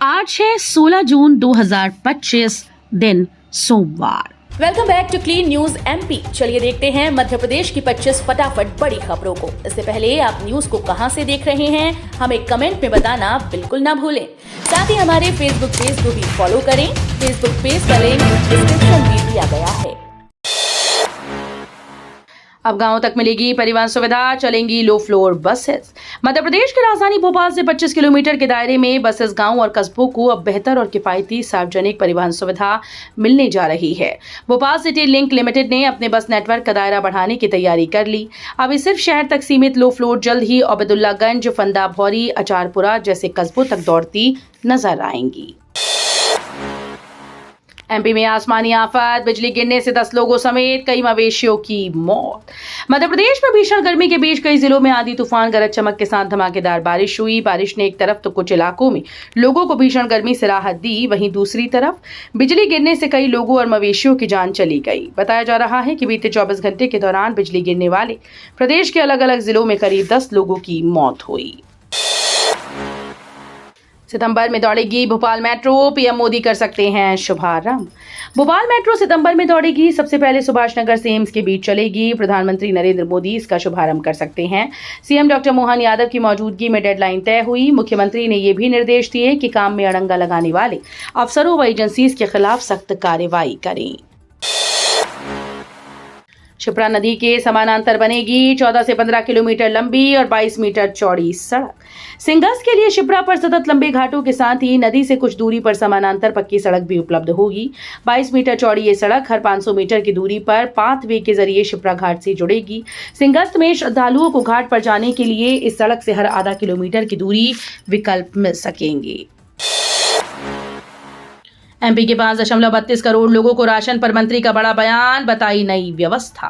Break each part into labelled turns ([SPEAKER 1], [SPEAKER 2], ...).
[SPEAKER 1] आज है 16 जून 2025 दिन सोमवार।
[SPEAKER 2] Welcome back to clean news MP. चलिए देखते हैं मध्य प्रदेश की 25 फटाफट बड़ी खबरों को। इससे पहले आप न्यूज को कहां से देख रहे हैं हमें कमेंट में बताना बिल्कुल ना भूलें। साथ ही हमारे फेसबुक पेज को भी फॉलो करें। फेसबुक पेज का लिंक डिस्क्रिप्शन में दिया गया है।
[SPEAKER 1] अब गांवों तक मिलेगी परिवहन सुविधा, चलेंगी low floor buses. Madhya Pradesh की राजधानी भोपाल से 25 किलोमीटर के दायरे में बसेस गांव और कस्बों को अब बेहतर और किफायती सार्वजनिक परिवहन सुविधा मिलने जा रही है। भोपाल सिटी लिंक लिमिटेड ने अपने बस नेटवर्क का दायरा बढ़ाने की तैयारी कर ली। अब ये सिर्फ शहर तक सीमित लो फ्लोर जल्द ही अबेदुल्लागंज, फंदा भौरी, अचारपुरा जैसे कस्बों तक दौड़ती नजर आएंगी। एमपी में आसमानी आफत, बिजली गिरने से 10 लोगों समेत कई मवेशियों की मौत। मध्य प्रदेश में भीषण गर्मी के बीच कई जिलों में आंधी तूफान, गरज चमक के साथ धमाकेदार बारिश हुई। बारिश ने एक तरफ तो कुछ इलाकों में लोगों को भीषण गर्मी से राहत दी, वहीं दूसरी तरफ बिजली गिरने से कई लोगों और मवेशियों की जान चली गई। बताया जा रहा है कि बीते 24 घंटे के दौरान बिजली गिरने वाले प्रदेश के अलग अलग जिलों में करीब 10 लोगों की मौत हुई। सितंबर में दौड़ेगी भोपाल मेट्रो, पीएम मोदी कर सकते हैं शुभारंभ। भोपाल मेट्रो सितंबर में दौड़ेगी। सबसे पहले सुभाष नगर से एम्स के बीच चलेगी। प्रधानमंत्री नरेंद्र मोदी इसका शुभारंभ कर सकते हैं। सीएम डॉक्टर मोहन यादव की मौजूदगी में डेडलाइन तय हुई। मुख्यमंत्री ने ये भी निर्देश दिए कि काम में अड़ंगा लगाने वाले अफसरों व एजेंसीज के खिलाफ सख्त कार्रवाई करें। शिप्रा नदी के समानांतर बनेगी 14 से 15 किलोमीटर लंबी और 22 मीटर चौड़ी सड़क। सिंगस के लिए शिप्रा पर सतत लंबे घाटों के साथ ही नदी से कुछ दूरी पर समानांतर पक्की सड़क भी उपलब्ध होगी। 22 मीटर चौड़ी ये सड़क हर 500 मीटर की दूरी पर पाथवे के जरिए शिप्रा घाट से जुड़ेगी। सिंगस्त में श्रद्धालुओं को घाट पर जाने के लिए इस सड़क से हर आधा किलोमीटर की दूरी विकल्प मिल सकेंगे। एमपी के 5.32 करोड़ लोगों को राशन पर मंत्री का बड़ा बयान, बताई नई व्यवस्था।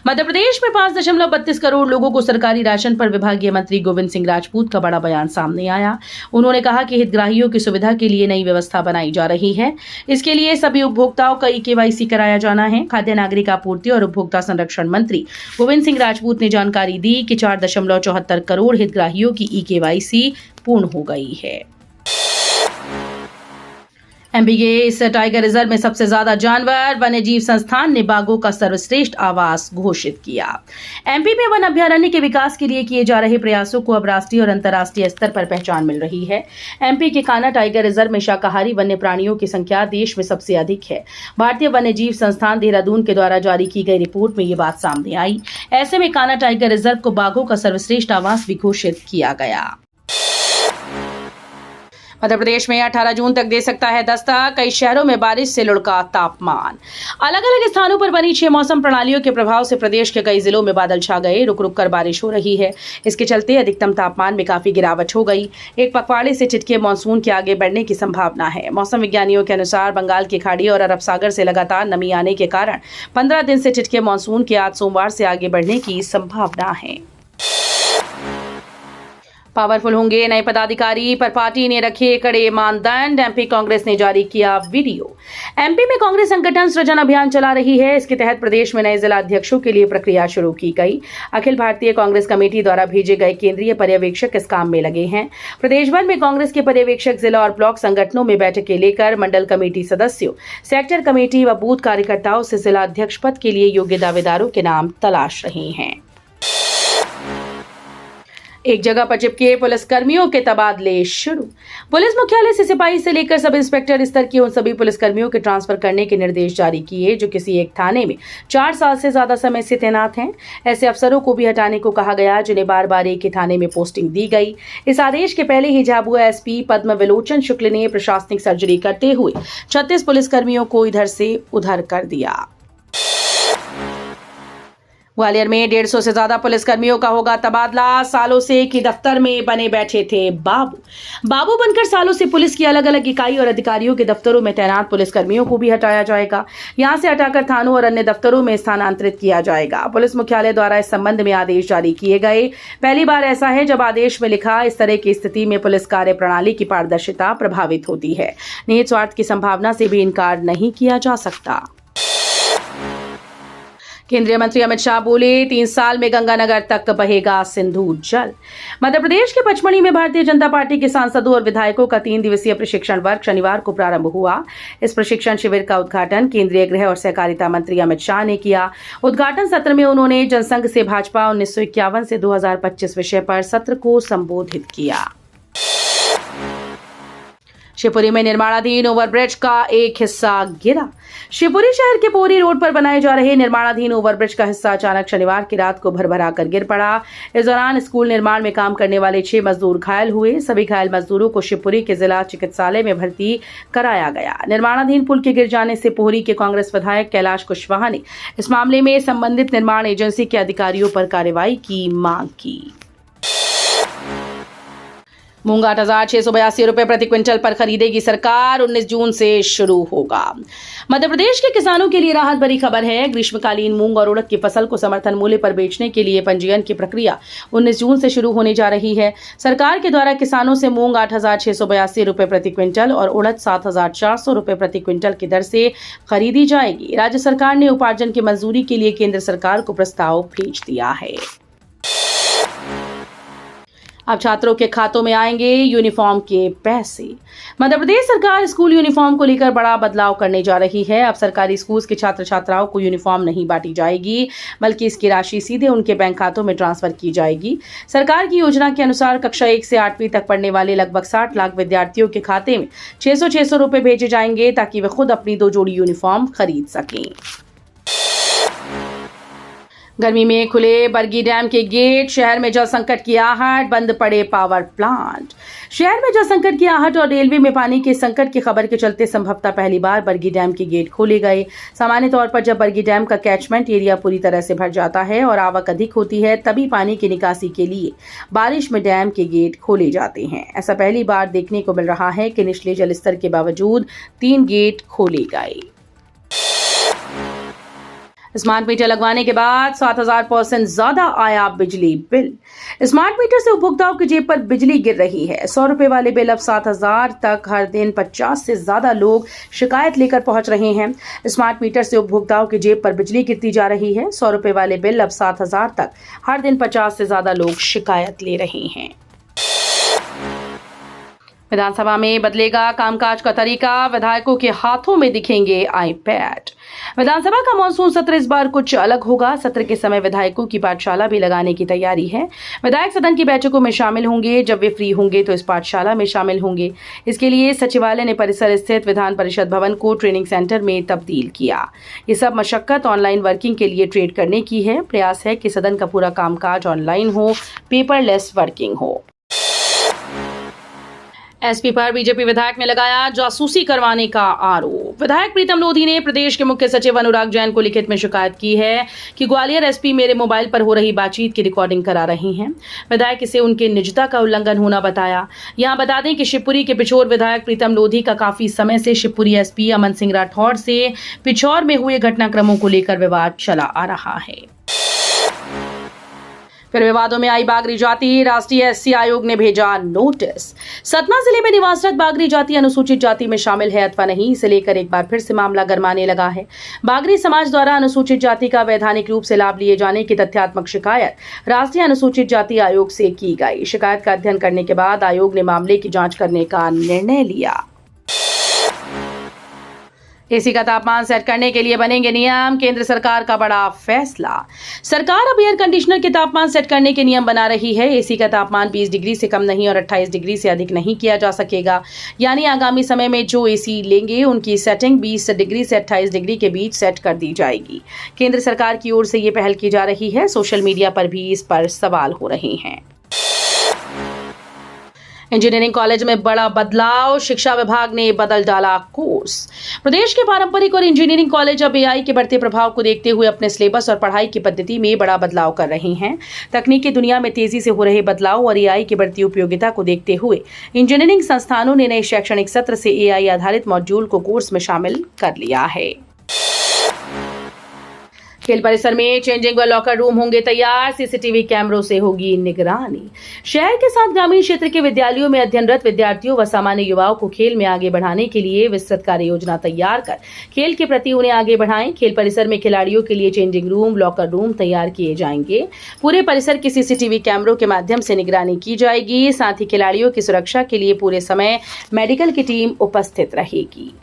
[SPEAKER 1] मध्य प्रदेश में 5.32 करोड़ लोगों को सरकारी राशन पर विभागीय मंत्री गोविंद सिंह राजपूत का बड़ा बयान सामने आया। उन्होंने कहा कि हितग्राहियों की सुविधा के लिए नई व्यवस्था बनाई जा रही है। इसके लिए सभी उपभोक्ताओं का केवाईसी कराया जाना है। खाद्य नागरिक आपूर्ति और उपभोक्ता संरक्षण मंत्री गोविंद सिंह राजपूत ने जानकारी दी कि 4.74 करोड़ हितग्राहियों की केवाईसी पूर्ण हो गई है। एमपी के इस टाइगर रिजर्व में सबसे ज्यादा जानवर, वन्यजीव संस्थान ने बाघों का सर्वश्रेष्ठ आवास घोषित किया। एमपी में वन अभयारण्य के विकास के लिए किए जा रहे प्रयासों को अब राष्ट्रीय और अंतर्राष्ट्रीय स्तर पर पहचान मिल रही है। एमपी के कान्हा टाइगर रिजर्व में शाकाहारी वन्य प्राणियों की संख्या देश में सबसे अधिक है। भारतीय वन्यजीव संस्थान देहरादून के द्वारा जारी की गई रिपोर्ट में ये बात सामने आई। ऐसे में कान्हा टाइगर रिजर्व को बाघों का सर्वश्रेष्ठ आवास भी घोषित किया गया। मध्य प्रदेश में 18 जून तक दे सकता है दस्तक, कई शहरों में बारिश से लुढ़का तापमान। अलग अलग स्थानों पर बनी 6 मौसम प्रणालियों के प्रभाव से प्रदेश के कई जिलों में बादल छा गए। रुक रुक कर बारिश हो रही है। इसके चलते अधिकतम तापमान में काफी गिरावट हो गई। एक पखवाड़े से टिटके मानसून के आगे बढ़ने की संभावना है। मौसम विज्ञानियों के अनुसार बंगाल की खाड़ी और अरब सागर से लगातार नमी आने के कारण 15 दिन से टिटके मानसून के आज सोमवार से आगे बढ़ने की संभावना है। पावरफुल होंगे नए पदाधिकारी, पर पार्टी ने रखे कड़े मानदंड। एमपी कांग्रेस ने जारी किया वीडियो। एमपी में कांग्रेस संगठन सृजन अभियान चला रही है। इसके तहत प्रदेश में नए जिला अध्यक्षों के लिए प्रक्रिया शुरू की गई। अखिल भारतीय कांग्रेस कमेटी द्वारा भेजे गए केंद्रीय पर्यवेक्षक इस काम में लगे हैं। प्रदेश भर में कांग्रेस के पर्यवेक्षक जिला और ब्लॉक संगठनों में बैठकें लेकर मंडल कमेटी सदस्यों, सेक्टर कमेटी व बूथ कार्यकर्ताओं से जिला अध्यक्ष पद के लिए योग्य दावेदारों के नाम तलाश रहे हैं। एक जगह पर चिपके पुलिस कर्मियों के तबादले शुरू। पुलिस मुख्यालय से सिपाही से लेकर सब इंस्पेक्टर स्तर के उन सभी पुलिस कर्मियों के ट्रांसफर करने के निर्देश जारी किए जो किसी एक थाने में 4 साल से ज्यादा समय से तैनात हैं। ऐसे अफसरों को भी हटाने को कहा गया जिन्हें बार बार एक ही थाने में पोस्टिंग दी गई। इस आदेश के पहले ही झाबुआ एसपी पद्म विलोचन शुक्ल ने प्रशासनिक सर्जरी करते हुए 36 पुलिस कर्मियों को इधर से उधर कर दिया। ग्वालियर में 150 से ज्यादा पुलिसकर्मियों का होगा तबादला। सालों से एक ही दफ्तर में बने बैठे थे बाबू बनकर सालों से पुलिस की अलग अलग इकाई और अधिकारियों के दफ्तरों में तैनात पुलिसकर्मियों को भी हटाया जाएगा। यहां से हटाकर थानों और अन्य दफ्तरों में स्थानांतरित किया जाएगा। पुलिस मुख्यालय द्वारा इस संबंध में आदेश जारी किए गए। पहली बार ऐसा है जब आदेश में लिखा इस तरह की स्थिति में पुलिस कार्य प्रणाली की पारदर्शिता प्रभावित होती है। निहित स्वार्थ की संभावना से भी इनकार नहीं किया जा सकता। केंद्रीय मंत्री अमित शाह बोले 3 साल में गंगानगर तक बहेगा सिंधु जल। मध्य प्रदेश के पचमढ़ी में भारतीय जनता पार्टी के सांसदों और विधायकों का 3 दिवसीय प्रशिक्षण वर्ग शनिवार को प्रारंभ हुआ। इस प्रशिक्षण शिविर का उद्घाटन केंद्रीय गृह और सहकारिता मंत्री अमित शाह ने किया। उद्घाटन सत्र में उन्होंने जनसंघ से भाजपा 1951 से 2025 विषय पर सत्र को संबोधित किया। शिवपुरी में निर्माणाधीन ओवरब्रिज का एक हिस्सा गिरा। शिवपुरी शहर के पोरी रोड पर बनाए जा रहे निर्माणाधीन ओवरब्रिज का हिस्सा अचानक शनिवार की रात को भरभरा कर गिर पड़ा। इस दौरान स्कूल निर्माण में काम करने वाले 6 मजदूर घायल हुए। सभी घायल मजदूरों को शिवपुरी के जिला चिकित्सालय में भर्ती कराया गया। निर्माणाधीन पुल के गिर जाने से पोहरी के कांग्रेस विधायक कैलाश कुशवाहा ने इस मामले में संबंधित निर्माण एजेंसी के अधिकारियों पर कार्रवाई की मांग की। मूंग 8,682 रुपए प्रति क्विंटल पर खरीदेगी सरकार। 19 जून से शुरू होगा। मध्य प्रदेश के किसानों के लिए राहत भरी खबर है। ग्रीष्मकालीन मूंग और उड़द की फसल को समर्थन मूल्य पर बेचने के लिए पंजीयन की प्रक्रिया 19 जून से शुरू होने जा रही है। सरकार के द्वारा किसानों से मूंग 8,682 रुपए प्रति क्विंटल और उड़द 7,400 रुपए प्रति क्विंटल की दर से खरीदी जाएगी। राज्य सरकार ने उपार्जन की मंजूरी के लिए केंद्र सरकार को प्रस्ताव भेज दिया है। अब छात्रों के खातों में आएंगे यूनिफॉर्म के पैसे। मध्य प्रदेश सरकार स्कूल यूनिफॉर्म को लेकर बड़ा बदलाव करने जा रही है। अब सरकारी स्कूल के छात्र छात्राओं को यूनिफॉर्म नहीं बांटी जाएगी, बल्कि इसकी राशि सीधे उनके बैंक खातों में ट्रांसफर की जाएगी। सरकार की योजना के अनुसार कक्षा 1 से 8वीं तक पढ़ने वाले लगभग 60 लाख विद्यार्थियों के खाते में 600 रुपए भेजे जाएंगे, ताकि वे खुद अपनी 2 जोड़ी यूनिफॉर्म खरीद सकें। गर्मी में खुले बरगी डैम के गेट। शहर में जल संकट की आहट, बंद पड़े पावर प्लांट। शहर में जल संकट की आहट और रेलवे में पानी के संकट की खबर के चलते संभवतः पहली बार बरगी डैम के गेट खोले गए। सामान्य तौर पर जब बरगी डैम का कैचमेंट एरिया पूरी तरह से भर जाता है और आवक अधिक होती है, तभी पानी की निकासी के लिए बारिश में डैम के गेट खोले जाते हैं। ऐसा पहली बार देखने को मिल रहा है कि निचले जल स्तर के बावजूद 3 गेट खोले गए। स्मार्ट मीटर लगवाने के बाद 7,000% ज्यादा आया बिजली बिल। स्मार्ट मीटर से उपभोक्ताओं की जेब पर बिजली गिर रही है। 100 रुपए वाले बिल अब 7,000 तक हर दिन 50 से ज्यादा लोग शिकायत लेकर पहुंच रहे हैं। स्मार्ट मीटर से उपभोक्ताओं की जेब पर बिजली गिरती जा रही है। 100 रुपए वाले बिल अब 7,000 तक हर दिन 50 से ज्यादा लोग शिकायत ले रहे हैं। विधानसभा में बदलेगा कामकाज का तरीका। विधायकों के हाथों में दिखेंगे आईपैड। विधानसभा का मानसून सत्र इस बार कुछ अलग होगा। सत्र के समय विधायकों की पाठशाला भी लगाने की तैयारी है। विधायक सदन की बैठकों में शामिल होंगे। जब वे फ्री होंगे तो इस पाठशाला में शामिल होंगे। इसके लिए सचिवालय ने परिसर स्थित विधान परिषद भवन को ट्रेनिंग सेंटर में तब्दील किया। ये सब मशक्कत ऑनलाइन वर्किंग के लिए ट्रेड करने की है। प्रयास है कि सदन का पूरा कामकाज ऑनलाइन हो, पेपरलेस वर्किंग हो। एसपी पर बीजेपी विधायक ने लगाया जासूसी करवाने का आरोप। विधायक प्रीतम लोधी ने प्रदेश के मुख्य सचिव अनुराग जैन को लिखित में शिकायत की है कि ग्वालियर एसपी मेरे मोबाइल पर हो रही बातचीत की रिकॉर्डिंग करा रही हैं। विधायक इसे उनके निजता का उल्लंघन होना बताया। यहां बता दें कि शिवपुरी के पिछोर विधायक प्रीतम लोधी का काफी समय से शिवपुरी एसपी अमन सिंह राठौड़ से पिछोर में हुए घटनाक्रमों को लेकर विवाद चला आ रहा है। फिर विवादों में आई बागरी जाति। राष्ट्रीय एससी आयोग ने भेजा नोटिस। सतना जिले में निवासरत बागरी जाति अनुसूचित जाति में शामिल है अथवा नहीं, इसे लेकर एक बार फिर से मामला गरमाने लगा है। बागरी समाज द्वारा अनुसूचित जाति का वैधानिक रूप से लाभ लिए जाने की तथ्यात्मक शिकायत राष्ट्रीय अनुसूचित जाति आयोग से की गई। शिकायत का अध्ययन करने के बाद आयोग ने मामले की जांच करने का निर्णय लिया। एसी का तापमान सेट करने के लिए बनेंगे नियम। केंद्र सरकार का बड़ा फैसला। सरकार अब एयर कंडीशनर के तापमान सेट करने के नियम बना रही है। एसी का तापमान 20 डिग्री से कम नहीं और 28 डिग्री से अधिक नहीं किया जा सकेगा। यानी आगामी समय में जो एसी लेंगे उनकी सेटिंग 20 डिग्री से 28 डिग्री के बीच सेट कर दी जाएगी। केंद्र सरकार की ओर से ये पहल की जा रही है। सोशल मीडिया पर भी इस पर सवाल हो रहे हैं। इंजीनियरिंग कॉलेज में बड़ा बदलाव। शिक्षा विभाग ने बदल डाला कोर्स। प्रदेश के पारंपरिक और इंजीनियरिंग कॉलेज अब एआई के बढ़ते प्रभाव को देखते हुए अपने सिलेबस और पढ़ाई की पद्धति में बड़ा बदलाव कर रहे हैं। तकनीक की दुनिया में तेजी से हो रहे बदलाव और एआई की बढ़ती उपयोगिता को देखते हुए इंजीनियरिंग संस्थानों ने नए शैक्षणिक सत्र से एआई आधारित मॉड्यूल को कोर्स में शामिल कर लिया है। खेल परिसर में चेंजिंग व लॉकर रूम होंगे तैयार, सीसीटीवी कैमरों से होगी निगरानी। शहर के साथ ग्रामीण क्षेत्र के विद्यालयों में अध्ययनरत विद्यार्थियों व सामान्य युवाओं को खेल में आगे बढ़ाने के लिए विस्तृत कार्य योजना तैयार कर खेल के प्रति उन्हें आगे बढ़ाएं। खेल परिसर में खिलाड़ियों के लिए चेंजिंग रूम, लॉकर रूम तैयार किए जाएंगे। पूरे परिसर की सीसीटीवी कैमरों के माध्यम से निगरानी की जाएगी। साथ ही खिलाड़ियों की सुरक्षा के लिए पूरे समय मेडिकल की टीम उपस्थित रहेगी।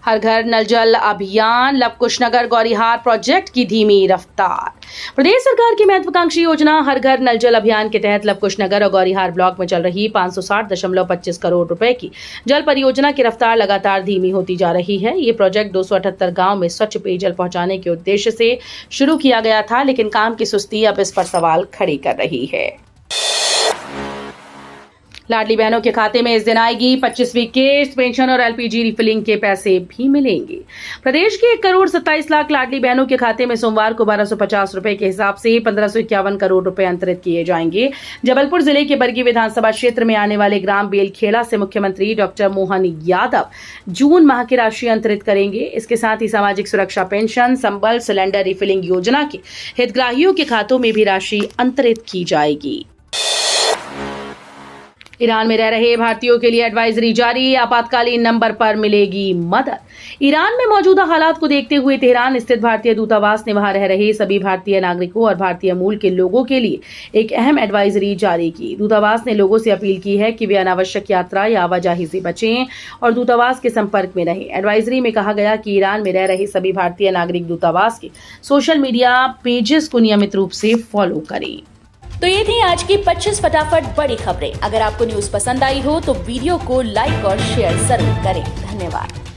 [SPEAKER 1] हर घर नल जल अभियान, लवकुशनगर गौरीहार प्रोजेक्ट की धीमी रफ्तार। प्रदेश सरकार की महत्वाकांक्षी योजना हर घर नल जल अभियान के तहत लवकुशनगर और गौरीहार ब्लॉक में चल रही 560.25 करोड़ रुपए की जल परियोजना की रफ्तार लगातार धीमी होती जा रही है। ये प्रोजेक्ट 278 गांव में स्वच्छ पेयजल पहुंचाने के उद्देश्य से शुरू किया गया था, लेकिन काम की सुस्ती अब इस पर सवाल खड़े कर रही है। लाडली बहनों के खाते में इस दिन आएगी 25वीं किस्त, पेंशन और एलपीजी रिफिलिंग के पैसे भी मिलेंगे। प्रदेश के 1,27,00,000 लाडली बहनों के खाते में सोमवार को 1,250 रुपए के हिसाब से 1,551 करोड़ रुपए अंतरित किए जाएंगे। जबलपुर जिले के बरगी विधानसभा क्षेत्र में आने वाले ग्राम बेलखेड़ा से मुख्यमंत्री डॉक्टर मोहन यादव जून माह की राशि अंतरित करेंगे। इसके साथ ही सामाजिक सुरक्षा पेंशन, संबल, सिलेंडर रिफिलिंग योजना के हितग्राहियों के खातों में भी राशि अंतरित की जाएगी। ईरान में रह रहे भारतीयों के लिए एडवाइजरी जारी, आपातकालीन नंबर पर मिलेगी मदद। ईरान में मौजूदा हालात को देखते हुए तेहरान स्थित भारतीय दूतावास ने वहां रह रहे सभी भारतीय नागरिकों और भारतीय मूल के लोगों के लिए एक अहम एडवाइजरी जारी की। दूतावास ने लोगों से अपील की है कि वे अनावश्यक यात्रा या आवाजाही से बचें और दूतावास के संपर्क में रहें। एडवाइजरी में कहा गया कि ईरान में रह रहे सभी भारतीय नागरिक दूतावास के सोशल मीडिया पेजेस को नियमित रूप से फॉलो करें।
[SPEAKER 2] तो ये थी आज की 25 फटाफट बड़ी खबरें। अगर आपको न्यूज पसंद आई हो तो वीडियो को लाइक और शेयर जरूर करें। धन्यवाद।